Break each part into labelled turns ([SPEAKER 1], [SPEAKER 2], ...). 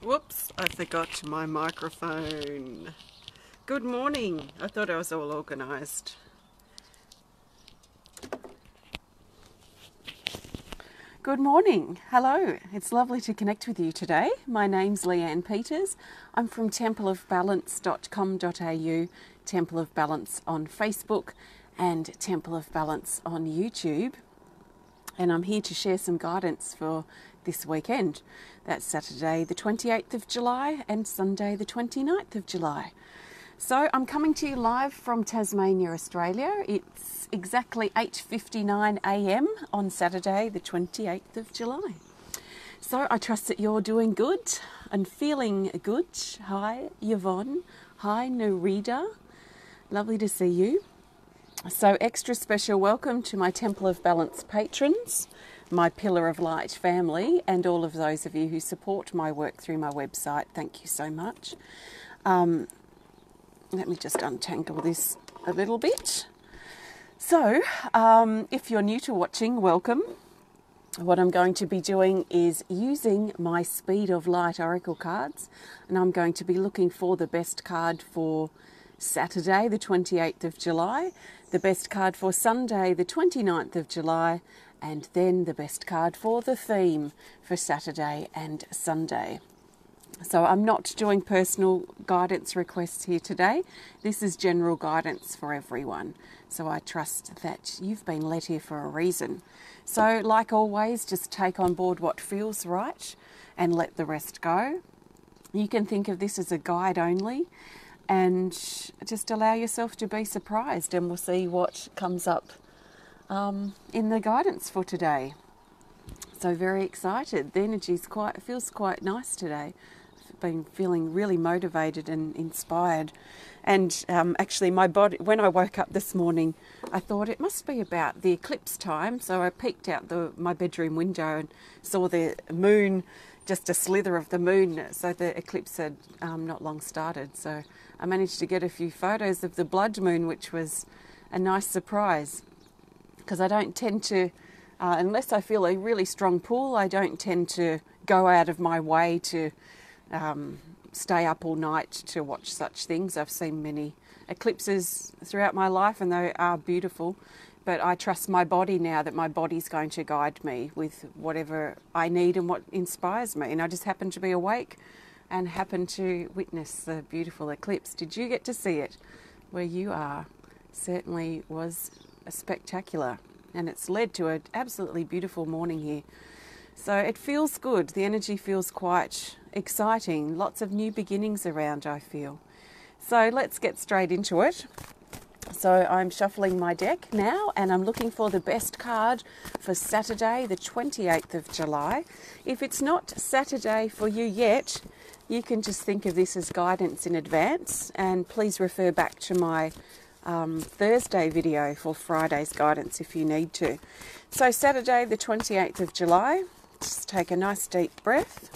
[SPEAKER 1] Whoops, I forgot my microphone. Good morning. I thought I was all organised. Good morning. Hello. It's lovely to connect with you today. My name's Leanne Peters. I'm from templeofbalance.com.au, Temple of Balance on Facebook and Temple of Balance on YouTube. And I'm here to share some guidance for this weekend. That's Saturday the 28th of July and Sunday the 29th of July. So I'm coming to you live from Tasmania, Australia. It's exactly 8:59 a.m. on Saturday the 28th of July. So I trust that you're doing good and feeling good. Hi Yvonne. Hi Narida. Lovely to see you. So extra special welcome to my Temple of Balance patrons, my Pillar of Light family, and all of those of you who support my work through my website. Thank you so much. Let me just untangle this a little bit. So, if you're new to watching, welcome. What I'm going to be doing is using my Speed of Light Oracle cards, and I'm going to be looking for the best card for Saturday, the 28th of July, the best card for Sunday, the 29th of July, and then the best card for the theme for Saturday and Sunday. So I'm not doing personal guidance requests here today. This is general guidance for everyone. So I trust that you've been led here for a reason. So like always, just take on board what feels right and let the rest go. You can think of this as a guide only and just allow yourself to be surprised, and we'll see what comes up in the guidance for today. So very excited. The energy feels quite nice today. Been feeling really motivated and inspired, and actually my body, when I woke up this morning, I thought it must be about the eclipse time, so I peeked out my bedroom window and saw the moon, just a slither of the moon, so the eclipse had not long started. So I managed to get a few photos of the blood moon, which was a nice surprise, because I don't tend to, unless I feel a really strong pull, I don't tend to go out of my way to stay up all night to watch such things. I've seen many eclipses throughout my life and they are beautiful, but I trust my body now that my body's going to guide me with whatever I need and what inspires me. And I just happened to be awake and happened to witness the beautiful eclipse. Did you get to see it where you are? Certainly was spectacular, and it's led to an absolutely beautiful morning here. So it feels good. The energy feels quite exciting. Lots of new beginnings around, I feel. So let's get straight into it. So I'm shuffling my deck now, and I'm looking for the best card for Saturday, the 28th of July. If it's not Saturday for you yet, you can just think of this as guidance in advance, and please refer back to my Thursday video for Friday's guidance if you need to. So Saturday, the 28th of July, just take a nice deep breath,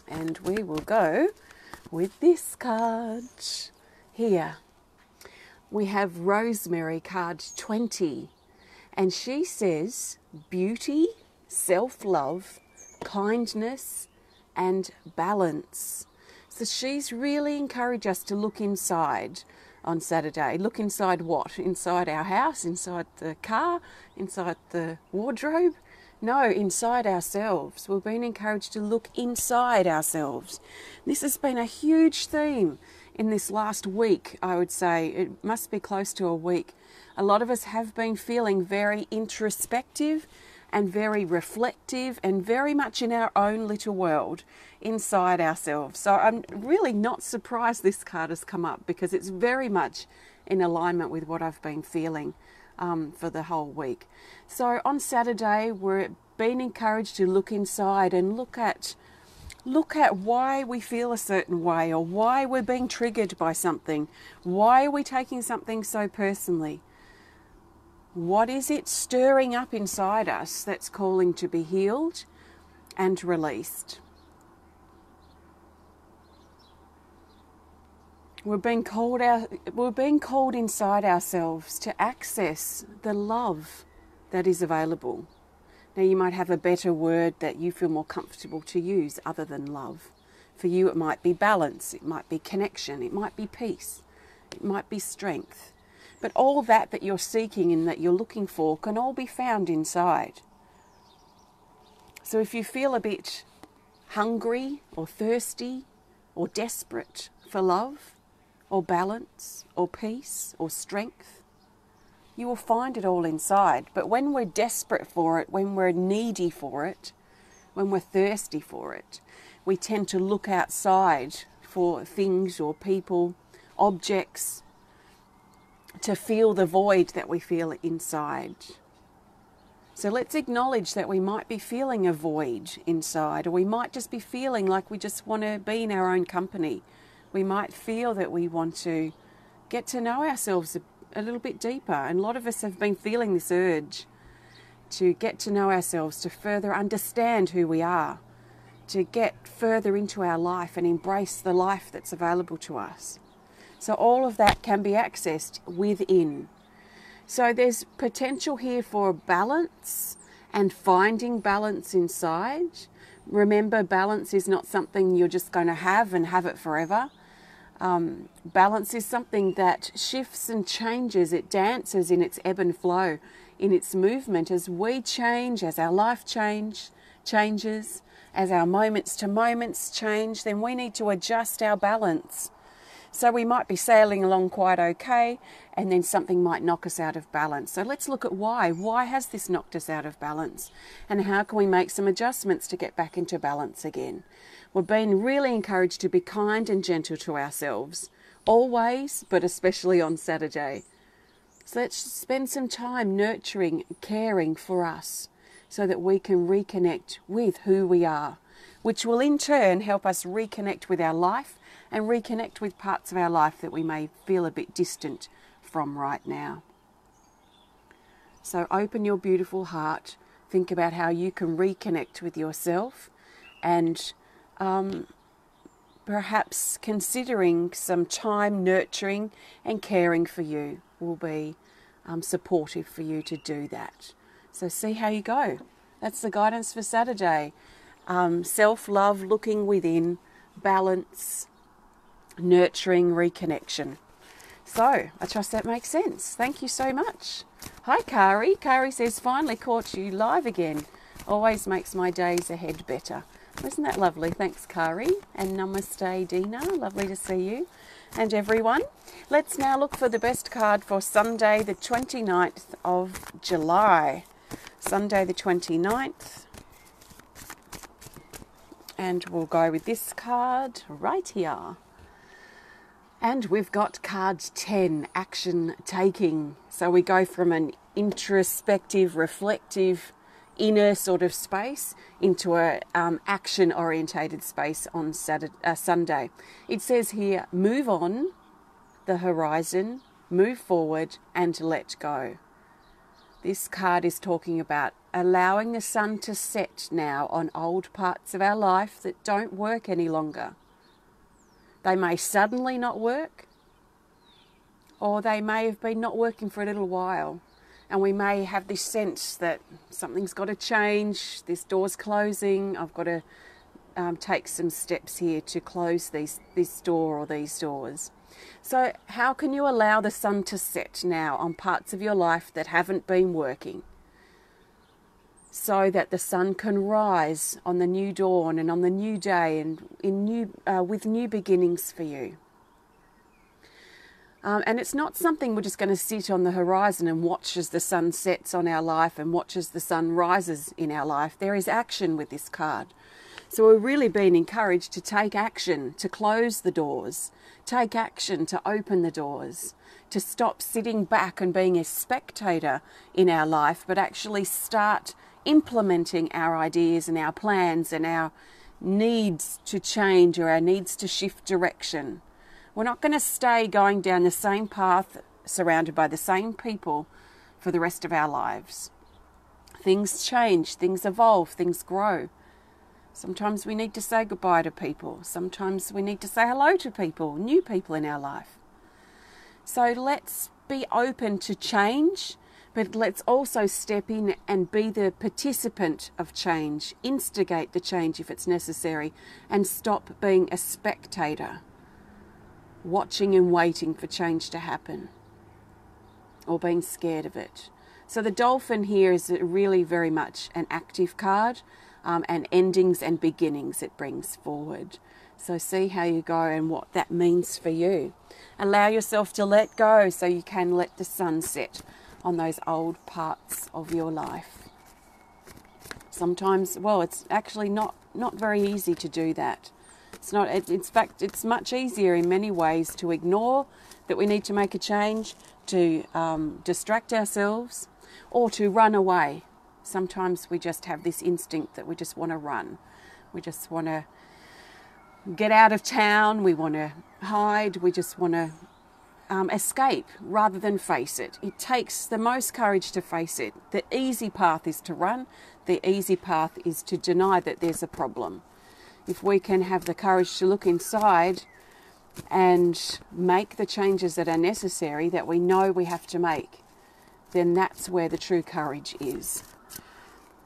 [SPEAKER 1] and we will go with this card here. We have Rosemary, card 20, and she says beauty, self-love, kindness and balance. So she's really encouraged us to look inside on Saturday. Look inside what? Inside our house, inside the car, inside the wardrobe? No, inside ourselves. We've been encouraged to look inside ourselves. This has been a huge theme in this last week, I would say. It must be close to a week. A lot of us have been feeling very introspective and very reflective and very much in our own little world inside ourselves. So I'm really not surprised this card has come up, because it's very much in alignment with what I've been feeling for the whole week. So on Saturday, we're being encouraged to look inside and look at why we feel a certain way, or why we're being triggered by something. Why are we taking something so personally? What is it stirring up inside us that's calling to be healed and released? We're being called inside ourselves to access the love that is available. Now, you might have a better word that you feel more comfortable to use other than love. For you, it might be balance, it might be connection, it might be peace, it might be strength. But all that you're seeking and that you're looking for can all be found inside. So if you feel a bit hungry or thirsty or desperate for love or balance or peace or strength, you will find it all inside. But when we're desperate for it, when we're needy for it, when we're thirsty for it, we tend to look outside for things or people, objects, to fill the void that we feel inside. So let's acknowledge that we might be feeling a void inside, or we might just be feeling like we just want to be in our own company. We might feel that we want to get to know ourselves a little bit deeper. And a lot of us have been feeling this urge to get to know ourselves, to further understand who we are, to get further into our life and embrace the life that's available to us. So all of that can be accessed within. So there's potential here for balance and finding balance inside. Remember, balance is not something you're just going to have and have it forever. Balance is something that shifts and changes. It dances in its ebb and flow, in its movement as we change, as our life changes, as our moments to moments change, then we need to adjust our balance. So we might be sailing along quite okay, and then something might knock us out of balance. So let's look at why. Why has this knocked us out of balance? And how can we make some adjustments to get back into balance again? We're being really encouraged to be kind and gentle to ourselves, always, but especially on Saturday. So let's spend some time nurturing, caring for us so that we can reconnect with who we are, which will in turn help us reconnect with our life and reconnect with parts of our life that we may feel a bit distant from right now. So open your beautiful heart, think about how you can reconnect with yourself, and perhaps considering some time nurturing and caring for you will be supportive for you to do that. So see how you go. That's the guidance for Saturday. Self-love, looking within, balance, nurturing, reconnection. So I trust that makes sense. Thank you so much. Hi Kari. Kari says, finally caught you live again. Always makes my days ahead better. Isn't that lovely? Thanks Kari. And namaste Dina. Lovely to see you. And everyone, let's now look for the best card for Sunday the 29th of July. Sunday the 29th. And we'll go with this card right here. And we've got card 10, action taking. So we go from an introspective, reflective, inner sort of space into a action orientated space on Sunday. It says here, move on the horizon, move forward and let go. This card is talking about allowing the sun to set now on old parts of our life that don't work any longer. They may suddenly not work, or they may have been not working for a little while. And we may have this sense that something's got to change, this door's closing, I've got to take some steps here to close this door or these doors. So how can you allow the sun to set now on parts of your life that haven't been working, so that the sun can rise on the new dawn and on the new day and with new beginnings for you? And it's not something we're just going to sit on the horizon and watch as the sun sets on our life and watch as the sun rises in our life. There is action with this card. So we're really being encouraged to take action, to close the doors, take action to open the doors, to stop sitting back and being a spectator in our life, but actually start implementing our ideas and our plans and our needs to change or our needs to shift direction. We're not going to stay going down the same path, surrounded by the same people for the rest of our lives. Things change, things evolve, things grow. Sometimes we need to say goodbye to people. Sometimes we need to say hello to people, new people in our life. So let's be open to change, But let's also step in and be the participant of change, instigate the change if it's necessary, and stop being a spectator, watching and waiting for change to happen, or being scared of it. So the dolphin here is really very much an active card, and endings and beginnings it brings forward. So see how you go and what that means for you. Allow yourself to let go so you can let the sun set on those old parts of your life. Sometimes, well, it's actually not very easy to do that. In fact, it's much easier in many ways to ignore that we need to make a change, to distract ourselves, or to run away. Sometimes we just have this instinct that we just want to run. We just want to get out of town, we want to hide, we just want to escape rather than face it. It takes the most courage to face it. The easy path is to run. The easy path is to deny that there's a problem. If we can have the courage to look inside and make the changes that are necessary, that we know we have to make, then that's where the true courage is.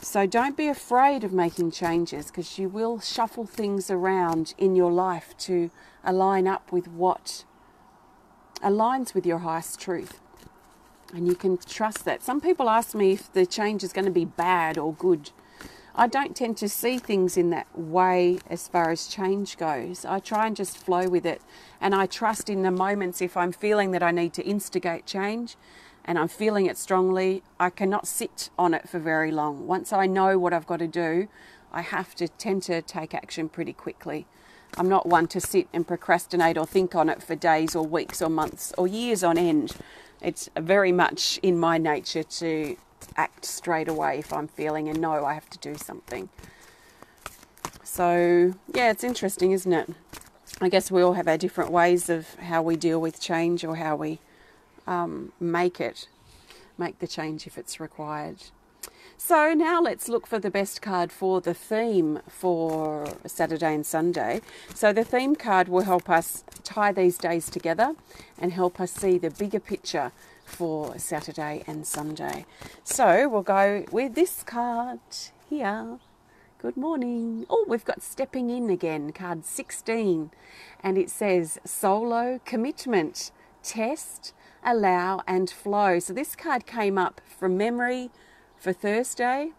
[SPEAKER 1] So don't be afraid of making changes, because you will shuffle things around in your life to align up with what aligns with your highest truth. And you can trust that. Some people ask me if the change is going to be bad or good. I don't tend to see things in that way as far as change goes. I try and just flow with it. And I trust in the moments, if I'm feeling that I need to instigate change and I'm feeling it strongly, I cannot sit on it for very long. Once I know what I've got to do, I have to tend to take action pretty quickly. I'm not one to sit and procrastinate or think on it for days or weeks or months or years on end. It's very much in my nature to act straight away if I'm feeling and know I have to do something. So, yeah, it's interesting, isn't it? I guess we all have our different ways of how we deal with change, or how we make the change if it's required. So now let's look for the best card for the theme for Saturday and Sunday. So the theme card will help us tie these days together and help us see the bigger picture for Saturday and Sunday. So we'll go with this card here. Good morning. Oh, we've got Stepping In again, card 16. And it says solo commitment, test, allow and flow. So this card came up from memory for Thursday.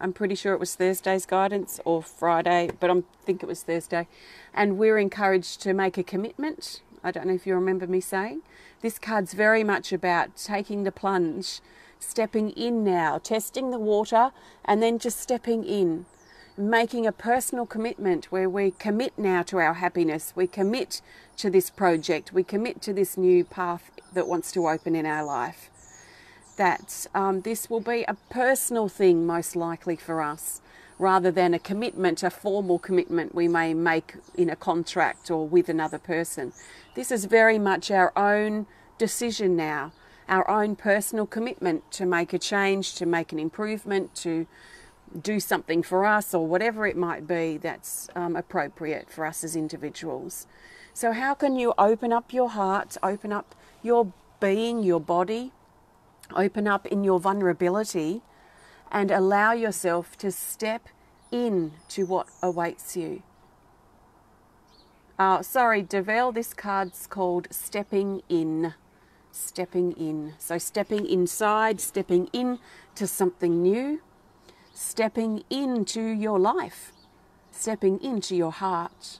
[SPEAKER 1] I'm pretty sure it was Thursday's guidance, or Friday, but I think it was Thursday. And we're encouraged to make a commitment. I don't know if you remember me saying. This card's very much about taking the plunge, stepping in now, testing the water, and then just stepping in, making a personal commitment where we commit now to our happiness. We commit to this project. We commit to this new path that wants to open in our life. That this will be a personal thing most likely for us, rather than a commitment, a formal commitment we may make in a contract or with another person. This is very much our own decision now, our own personal commitment to make a change, to make an improvement, to do something for us, or whatever it might be that's appropriate for us as individuals. So how can you open up your heart, open up your being, your body, open up in your vulnerability, and allow yourself to step in to what awaits you? Sorry, Deville, this card's called Stepping In. Stepping in. So stepping inside, stepping in to something new, stepping into your life, stepping into your heart,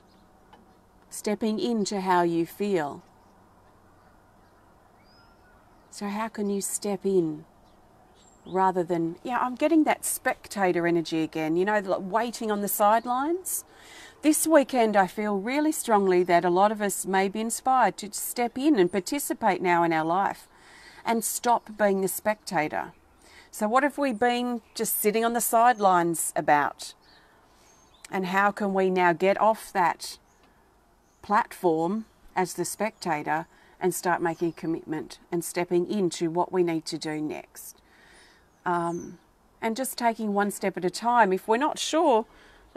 [SPEAKER 1] stepping into how you feel. So how can you step in rather than, I'm getting that spectator energy again, like waiting on the sidelines. This weekend I feel really strongly that a lot of us may be inspired to step in and participate now in our life and stop being the spectator. So what have we been just sitting on the sidelines about? And how can we now get off that platform as the spectator and start making a commitment and stepping into what we need to do next? And just taking one step at a time. If we're not sure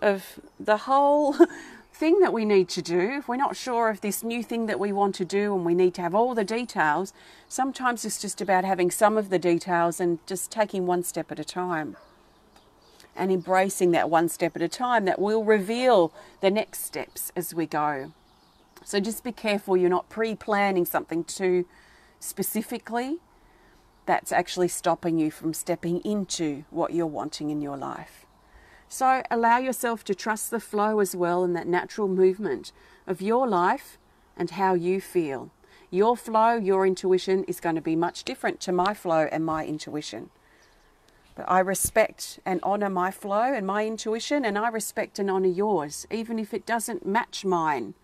[SPEAKER 1] of the whole thing that we need to do, if we're not sure of this new thing that we want to do and we need to have all the details, sometimes it's just about having some of the details and just taking one step at a time and embracing that one step at a time that will reveal the next steps as we go. So just be careful you're not pre-planning something too specifically. That's actually stopping you from stepping into what you're wanting in your life. So allow yourself to trust the flow as well and that natural movement of your life and how you feel. Your flow, your intuition is going to be much different to my flow and my intuition. But I respect and honour my flow and my intuition, and I respect and honour yours, even if it doesn't match mine.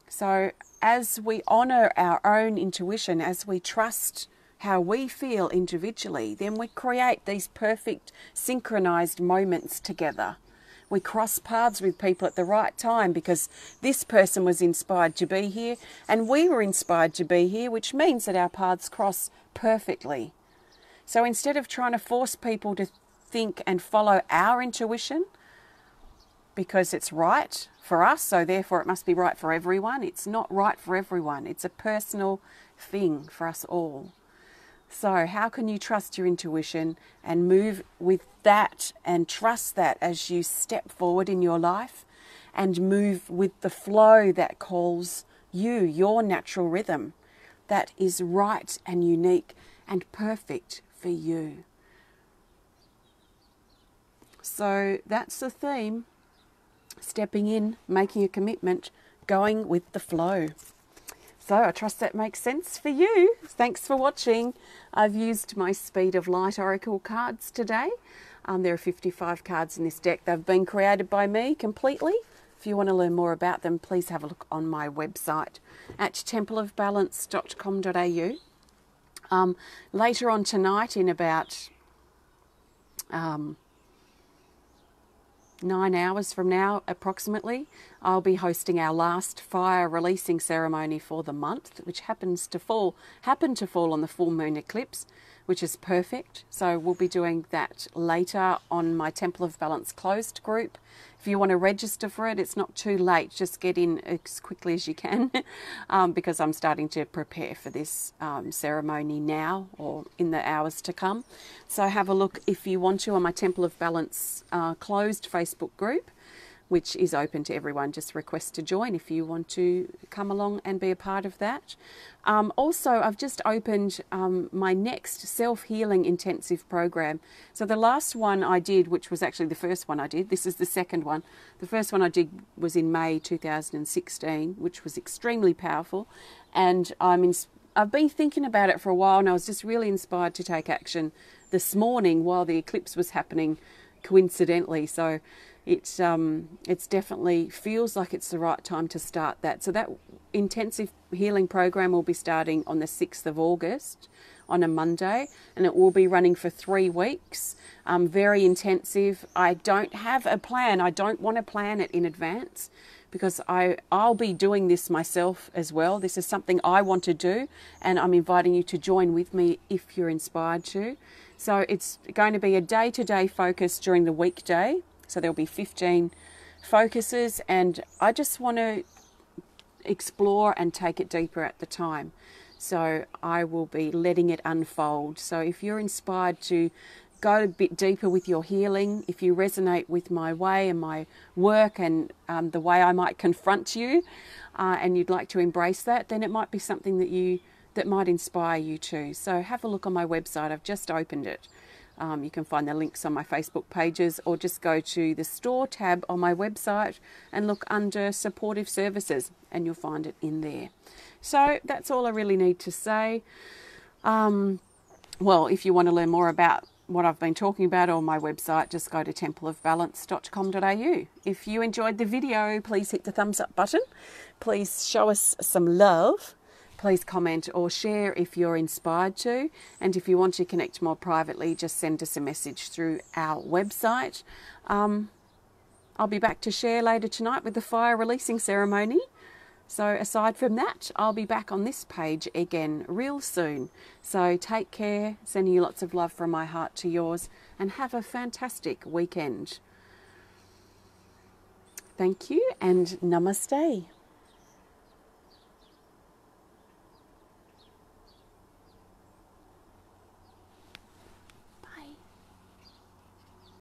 [SPEAKER 1] So as we honour our own intuition, as we trust how we feel individually, then we create these perfect synchronized moments together. We cross paths with people at the right time because this person was inspired to be here and we were inspired to be here, which means that our paths cross perfectly. So instead of trying to force people to think and follow our intuition because it's right for us, so therefore it must be right for everyone, it's not right for everyone. It's a personal thing for us all. So how can you trust your intuition and move with that and trust that as you step forward in your life and move with the flow that calls you, your natural rhythm that is right and unique and perfect for you? So that's the theme. Stepping in, making a commitment, going with the flow. So I trust that makes sense for you. Thanks for watching. I've used my Speed of Light Oracle cards today. There are 55 cards in this deck. They've been created by me completely. If you want to learn more about them, please have a look on my website at templeofbalance.com.au. Later on tonight, in about 9 hours from now approximately, I'll be hosting our last fire releasing ceremony for the month, which happened to fall on the full moon eclipse, which is perfect. So we'll be doing that later on my Temple of Balance closed group. If you want to register for it, it's not too late. Just get in as quickly as you can because I'm starting to prepare for this ceremony now or in the hours to come. So have a look if you want to on my Temple of Balance closed Facebook group, which is open to everyone. Just request to join if you want to come along and be a part of that. Also, I've just opened my next self-healing intensive program. So the last one I did, which was actually the first one I did, this is the second one. The first one I did was in May 2016, which was extremely powerful. And I've been thinking about it for a while, and I was just really inspired to take action this morning while the eclipse was happening coincidentally. So it's definitely feels like it's the right time to start that. So that intensive healing program will be starting on the 6th of August on a Monday, and it will be running for 3 weeks. Very intensive. I don't have a plan. I don't want to plan it in advance because I'll be doing this myself as well. This is something I want to do, and I'm inviting you to join with me if you're inspired to. So it's going to be a day-to-day focus during the weekday. So there'll be 15 focuses, and I just want to explore and take it deeper at the time. So I will be letting it unfold. So if you're inspired to go a bit deeper with your healing, if you resonate with my way and my work and the way I might confront you, and you'd like to embrace that, then it might be something that might inspire you too. So have a look on my website. I've just opened it. You can find the links on my Facebook pages, or just go to the store tab on my website and look under supportive services and you'll find it in there. So that's all I really need to say. Well, if you want to learn more about what I've been talking about on my website, just go to templeofbalance.com.au. If you enjoyed the video, please hit the thumbs up button. Please show us some love. Please comment or share if you're inspired to. And if you want to connect more privately, just send us a message through our website. I'll be back to share later tonight with the fire releasing ceremony. So aside from that, I'll be back on this page again real soon. So take care, sending you lots of love from my heart to yours, and have a fantastic weekend. Thank you and namaste.